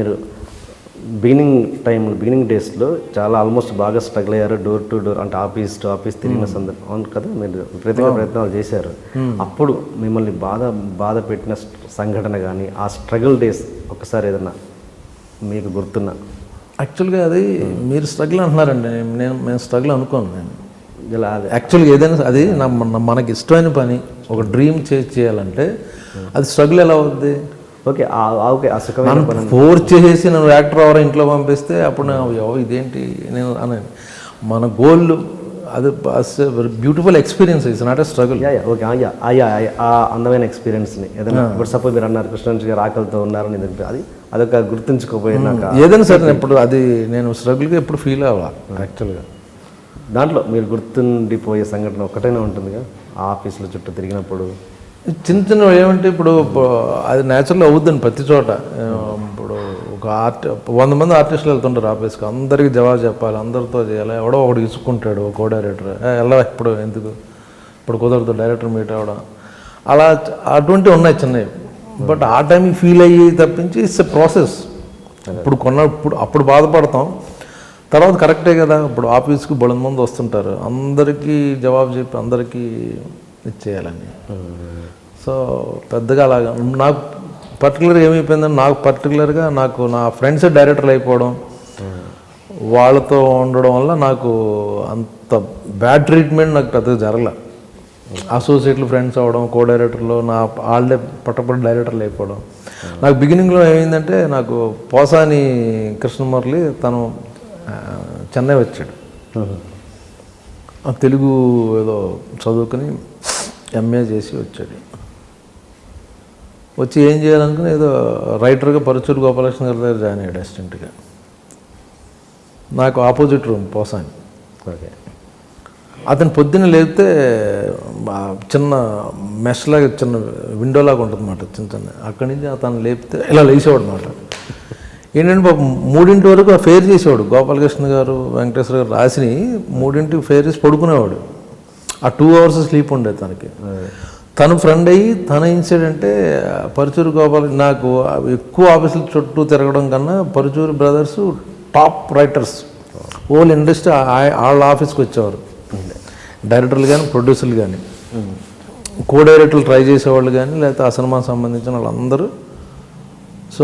మీరు బిగినింగ్ డేస్లో చాలా ఆల్మోస్ట్ బాగా స్ట్రగుల్ అయ్యారు, డోర్ టు డోర్ అంటే ఆఫీస్ టు ఆఫీస్ తిరిగిన సందర్భం అవును కదా, మీరు విపరీతంగా ప్రయత్నాలు చేశారు. అప్పుడు మిమ్మల్ని బాధ పెట్టిన సంఘటన కానీ ఆ స్ట్రగుల్ డేస్ ఒకసారి ఏదన్నా మీకు గుర్తున్న? యాక్చువల్గా అది మీరు స్ట్రగుల్ అంటున్నారండి, మేము స్ట్రగుల్ అనుకోను. నేను ఇలా అది యాక్చువల్గా ఏదైనా అది మనకి ఇష్టమైన పని, ఒక డ్రీమ్ చేయాలంటే అది స్ట్రగుల్ ఎలా అవుద్ది? ఓకే ఓకే ఆ సుఖమైన పని ఫోర్స్ చేసేసి నన్ను యాక్టర్ ఎవరో ఇంట్లో పంపిస్తే అప్పుడు నేను ఇదేంటి నేను అని మన గోల్ అది beautiful experience, it's not a struggle. Okay ఆ అందమైన ఎక్స్పీరియన్స్ని ఏదైనా ఇప్పుడు సపోజ్ మీరు అన్నారు కృష్ణాంజీ గారు ఆకలితో ఉన్నారని అది అదొక గుర్తుంచుకోపోయినాక ఏదైనా సరే ఇప్పుడు అది నేను స్ట్రగుల్గా ఎప్పుడు ఫీల్ అవ్వాలి. యాక్చువల్గా దాంట్లో మీరు గుర్తుండిపోయే సంఘటన ఒక్కటైనా ఉంటుందిగా, ఆ ఆఫీసులో చుట్టూ తిరిగినప్పుడు చిన్న ఏమంటే ఇప్పుడు అది న్యాచురల్ అవుద్దండి ప్రతి చోట. ఇప్పుడు ఒక 100 మంది ఆర్టిస్టులు వెళ్తుంటారు ఆఫీస్కి, అందరికీ జవాబు చెప్పాలి, అందరితో చేయాలి. ఎవడో ఒకటి ఇసుక్కుంటాడు కో డైరెక్టర్, ఎలా ఇప్పుడు ఎందుకు ఇప్పుడు కుదరదు డైరెక్టర్ మీట్ అవ్వడం, అలా అటువంటివి ఉన్నాయి చిన్నవి. బట్ ఆ టైంకి ఫీల్ అయ్యి తప్పించి ఇట్స్ ఎ ప్రాసెస్. ఇప్పుడు అప్పుడు బాధపడతాం, తర్వాత కరెక్టే కదా. ఇప్పుడు ఆఫీస్కి బొలంది మంది వస్తుంటారు, అందరికీ జవాబు చెప్పి అందరికీ ఇచ్చేయాలని. సో పెద్దగా అలాగా నాకు పర్టికులర్గా ఏమైపోయిందని నాకు నా ఫ్రెండ్స్ డైరెక్టర్లు అయిపోవడం, వాళ్ళతో ఉండడం వల్ల నాకు అంత బ్యాడ్ ట్రీట్మెంట్ నాకు పెద్దగా జరగలే. అసోసియేట్లు ఫ్రెండ్స్ అవ్వడం, కో డైరెక్టర్లు నా వాళ్ళే పట్టపడి డైరెక్టర్లు అయిపోవడం. నాకు బిగినింగ్లో ఏమైందంటే నాకు పోసాని కృష్ణమురళి తను చెన్నై వచ్చాడు, తెలుగు ఏదో చదువుకుని ఎంఏ చేసి వచ్చాడు. వచ్చి ఏం చేయాలనుకుని ఏదో రైటర్గా పరుచూరు గోపాలకృష్ణ గారి దగ్గర జాయిన్ అయ్యాడు అసిస్టెంట్గా. నాకు ఆపోజిట్ రూమ్ పోసాని. ఓకే, అతను పొద్దున్న లేపితే చిన్న మెష్లాగా చిన్న విండోలాగా ఉంటుంది అన్నమాట, చిన్న అక్కడి నుంచి అతను లేపితే ఇలా లేచేవాడు అనమాట. ఏంటంటే పాపం 3 వరకు ఆ ఫేర్ చేసేవాడు. గోపాలకృష్ణ గారు వెంకటేశ్వర గారు రాసిని 3 ఫేర్ చేసి పడుకునేవాడు. ఆ 2 hours స్లీప్ ఉండేది తనకి. తను ఫ్రెండ్ అయ్యి తన ఇన్సిడెంటే పరుచూరు గోపాల, నాకు ఎక్కువ ఆఫీసుల చుట్టూ తిరగడం కన్నా Paruchuru brothers top writers whole industry వాళ్ళ ఆఫీస్కి వచ్చేవారు. డైరెక్టర్లు కానీ ప్రొడ్యూసర్లు కానీ కో డైరెక్టర్లు ట్రై చేసేవాళ్ళు కానీ లేకపోతే ఆ సినిమాకి సంబంధించిన వాళ్ళందరూ. సో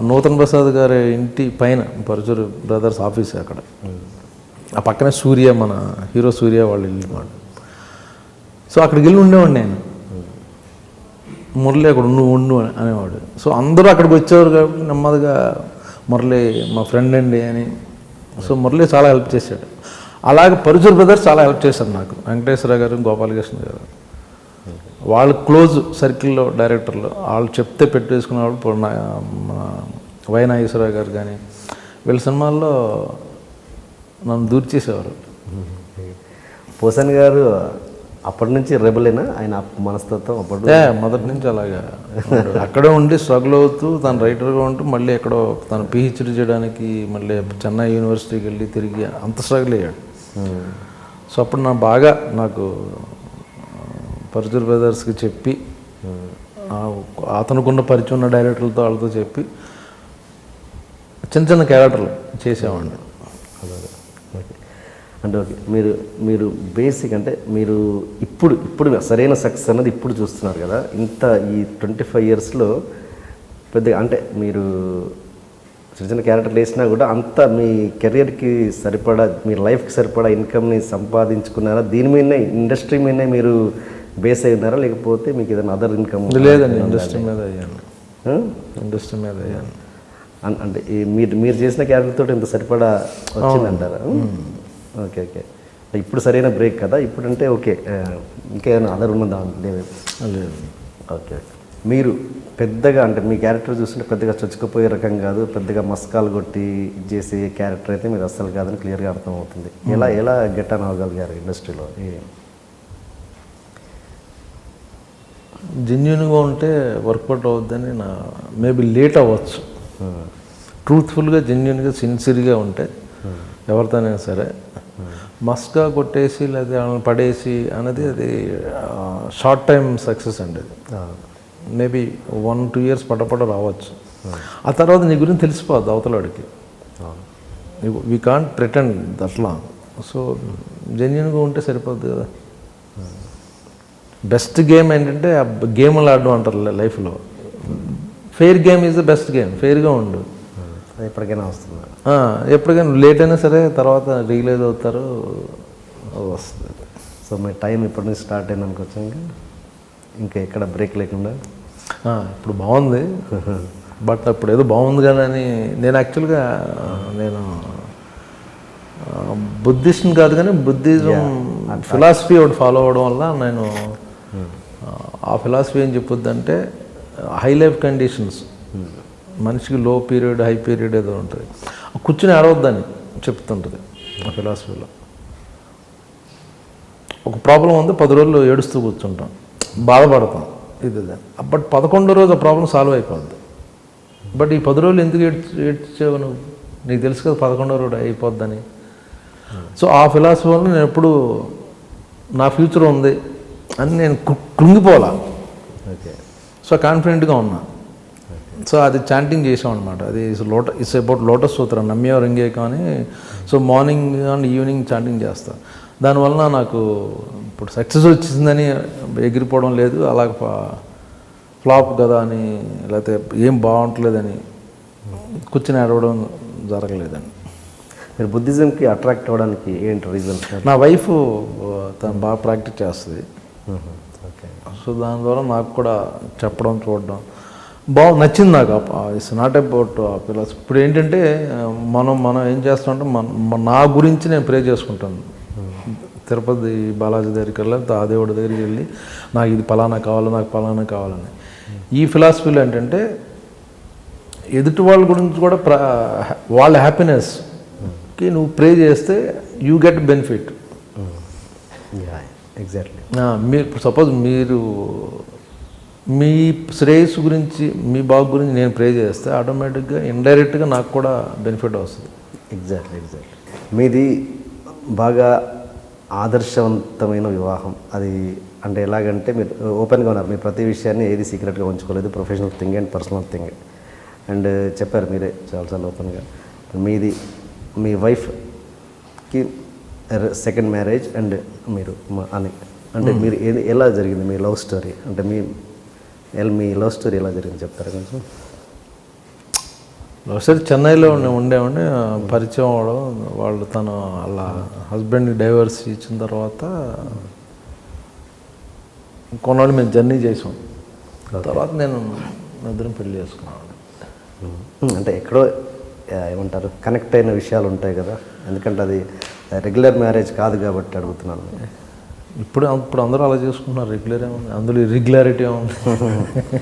నూతన్ ప్రసాద్ గారి ఇంటి పైన పరుచూరు బ్రదర్స్ ఆఫీస్ అక్కడ, ఆ పక్కనే సూర్య, మన హీరో సూర్య వాళ్ళు ఇల్లు మాట. సో అక్కడికి వెళ్ళి ఉండేవాడు నేను. మురళి అక్కడ ఉండు అనేవాడు. సో అందరూ అక్కడికి వచ్చేవారు కాబట్టి నెమ్మదిగా మురళి మా ఫ్రెండ్ అండి అని. సో మురళి చాలా హెల్ప్ చేశాడు. అలాగే పరుచూరు బ్రదర్స్ చాలా హెల్ప్ చేశారు నాకు. వెంకటేశ్వర గారు, గోపాలకృష్ణ గారు వాళ్ళు క్లోజ్ సర్కిల్లో డైరెక్టర్లు, వాళ్ళు చెప్తే పెట్టేసుకునేవాళ్ళు. ఇప్పుడు మన వై నాగేశ్వరరావు గారు కానీ వీళ్ళ సినిమాల్లో నన్ను దూరి చేసేవారు. పోసాని గారు అప్పటి నుంచి రెబలేనా ఆయన మనస్తత్వం? అప్పుడు మొదటి నుంచి అలాగా అక్కడే ఉండి స్ట్రగుల్ అవుతూ తను రైటర్గా ఉంటూ మళ్ళీ ఎక్కడో తను పిహెచ్డీ చేయడానికి మళ్ళీ చెన్నై యూనివర్సిటీకి వెళ్ళి తిరిగి అంత స్ట్రగుల్ అయ్యాడు. సో అప్పుడు నాకు పరుచూరు బ్రదర్స్కి చెప్పి అతనుకున్న పరిచయం ఉన్న డైరెక్టర్లతో వాళ్ళతో చెప్పి చిన్న క్యారెక్టర్లు చేసేవాడిని. అంటే ఓకే, మీరు బేసిక్ అంటే మీరు ఇప్పుడు సరైన సక్సెస్ అన్నది ఇప్పుడు చూస్తున్నారు కదా. ఇంత ఈ 25 yearsలో పెద్దగా అంటే మీరు చిన్న క్యారెక్టర్లు వేసినా కూడా అంత మీ కెరియర్కి సరిపడా, మీ లైఫ్కి సరిపడా ఇన్కమ్ని సంపాదించుకున్నారా? దీని మీదనే ఇండస్ట్రీ మీదనే మీరు బేస్ అయి ఉన్నారా, లేకపోతే మీకు ఏదైనా అదర్ ఇన్కమ్? లేదండి, ఇండస్ట్రీ మీద అయ్యాను. అంటే మీరు చేసిన క్యారెక్టర్తో ఇంత సరిపడా వచ్చిందంటారా? ఓకే, ఇప్పుడు సరైన బ్రేక్ కదా ఇప్పుడు అంటే. ఓకే, ఇంకేమైనా అదర్ ఉన్నదా? లేదు. ఓకే, మీరు పెద్దగా అంటే మీ క్యారెక్టర్ చూస్తుంటే పెద్దగా చొచ్చుకుపోయే రకం కాదు, పెద్దగా మస్కాలు కొట్టి చేసే క్యారెక్టర్ అయితే మీరు అస్సలు కాదని క్లియర్గా అర్థమవుతుంది. ఎలా గెట్ ఆన్ అవ్వగలిగారు ఇండస్ట్రీలో? జెన్యూన్గా ఉంటే వర్కౌట్ అవుద్దని మేబీ లేట్ అవ్వచ్చు. ట్రూత్ఫుల్గా, జెన్యూన్గా, సిన్సియర్గా ఉంటే ఎవరితోనైనా సరే. మస్కా కొట్టేసి లేదా పడేసి అనేది అది షార్ట్ టైం సక్సెస్ అండి. అది మేబీ 1-2 years పటపట రావచ్చు. ఆ తర్వాత నీ గురించి తెలిసిపోద్ది అవతలవాడికి. అవును. వీ కాంట్ ప్రిటెండ్ అట్లా. సో జెన్యున్గా ఉంటే సరిపోద్ది కదా. బెస్ట్ గేమ్ ఏంటంటే గేమ్లు ఆడడం అంటారు లైఫ్లో. Fair game is the best game. ఫెయిర్గా ఉండు. అది ఎప్పటికైనా వస్తుంది. ఎప్పటికైనా లేట్ అయినా సరే తర్వాత రియలైజ్ అవుతారు, వస్తుంది. సో మీ టైం ఇప్పటి నుంచి స్టార్ట్ అయింది అనుకోవచ్చు. ఇంకా ఎక్కడ బ్రేక్ లేకుండా ఇప్పుడు బాగుంది. బట్ అప్పుడు ఏదో బాగుంది కదా అని నేను యాక్చువల్గా నేను బుద్ధిస్ట్ని కాదు కానీ బుద్ధిజం ఫిలాసఫీ ఒకటి ఫాలో అవ్వడం వల్ల నేను ఆ ఫిలాసఫీ ఏం చెప్పుద్దంటే హై లైఫ్ కండిషన్స్, మనిషికి లో పీరియడ్ హై పీరియడ్ ఏదో ఉంటుంది, కూర్చుని ఆడవద్దని చెప్తుంటుంది ఆ ఫిలాసఫీలో. ఒక ప్రాబ్లం ఉంది, 10 రోజులు ఏడుస్తూ కూర్చుంటాం, బాధపడతాం, ఇది బట్ 11వ రోజు ఆ ప్రాబ్లం సాల్వ్ అయిపోద్ది. బట్ ఈ 10 రోజులు ఎందుకు ఏడ్చావు నువ్వు? నీకు తెలుసు కదా 11వ రోజు అయిపోద్దని. సో ఆ ఫిలాసఫీ వల్ల నేను ఎప్పుడు నా ఫ్యూచర్ ఉంది అని నేను కృంగిపోలా. ఓకే. సో కాన్ఫిడెంట్గా ఉన్నా. సో అది చాంటింగ్ చేసాం అనమాట. అది ఇట్స్ అబౌట్ లోటస్ సూత్రం, నమ్యో రింగే కానీ. So morning and evening chanting చేస్తా. దానివల్ల నాకు ఇప్పుడు సక్సెస్ వచ్చిందని ఎగిరిపోవడం లేదు, అలాగ ఫ్లాప్ కదా అని లేకపోతే ఏం బాగుంటలేదని కూర్చొని ఆడవడం జరగలేదండి. మీరు బుద్ధిజంకి అట్రాక్ట్ అవ్వడానికి ఏంటి రీజన్? నా వైఫ్ తను బాగా ప్రాక్టీస్ చేస్తుంది. ఓకే. సో దాని ద్వారా నాకు కూడా చెప్పడం చూడడం నచ్చింది నాకు. It's not about philosophy. ఇప్పుడు ఏంటంటే మనం ఏం చేస్తామంటే నా గురించి నేను ప్రే చేసుకుంటాను. తిరుపతి బాలాజీ దగ్గరికి వెళ్ళి ఆ దేవుడి దగ్గరికి వెళ్ళి నాకు ఇది ఫలానా కావాలి, నాకు ఫలానా కావాలని. ఈ ఫిలాసఫీలో ఏంటంటే ఎదుటి వాళ్ళ గురించి కూడా వాళ్ళ హ్యాపీనెస్కి నువ్వు ప్రే చేస్తే యూ గెట్ బెనిఫిట్. ఎగ్జాక్ట్లీ. మీరు సపోజ్ మీరు మీ శ్రేయస్సు గురించి మీ బాగు గురించి నేను ప్రే చేస్తే ఆటోమేటిక్గా ఇండైరెక్ట్గా నాకు కూడా బెనిఫిట్ వస్తుంది. ఎగ్జాక్ట్లీ. మీది బాగా ఆదర్శవంతమైన వివాహం. అది అంటే ఎలాగంటే మీరు ఓపెన్గా ఉన్నారు, మీరు ప్రతి విషయాన్ని ఏది సీక్రెట్గా ఉంచుకోలేదు, professional thing and personal thing. And చెప్పారు మీరే చాలాసార్లు ఓపెన్గా. మీది మీ వైఫ్కి సెకండ్ మ్యారేజ్ అండ్ మీరు అని అంటే మీరు ఎలా జరిగింది మీ లవ్ స్టోరీ? అంటే మీ లవ్ స్టోరీ ఎలా జరిగింది చెప్తారా కొంచెం? ఒకసారి చెన్నైలో ఉండేవాడిని, పరిచయం అవడం, వాళ్ళు తను అలా హస్బెండ్ని డైవర్స్ ఇచ్చిన తర్వాత కొన్నాళ్ళు మేము జర్నీ చేసాం. తర్వాత నేను ఇద్దరం పెళ్లి చేసుకున్నాను. అంటే ఎక్కడో ఏమంటారు కనెక్ట్ అయిన విషయాలు ఉంటాయి కదా, ఎందుకంటే అది రెగ్యులర్ మ్యారేజ్ కాదు కాబట్టి అడుగుతున్నాను. ఇప్పుడు అందరూ అలా చేసుకుంటున్నారు. రెగ్యులర్ ఏముంది అందులో, ఇర్రెగ్యులారిటీ ఏముంది? అంటే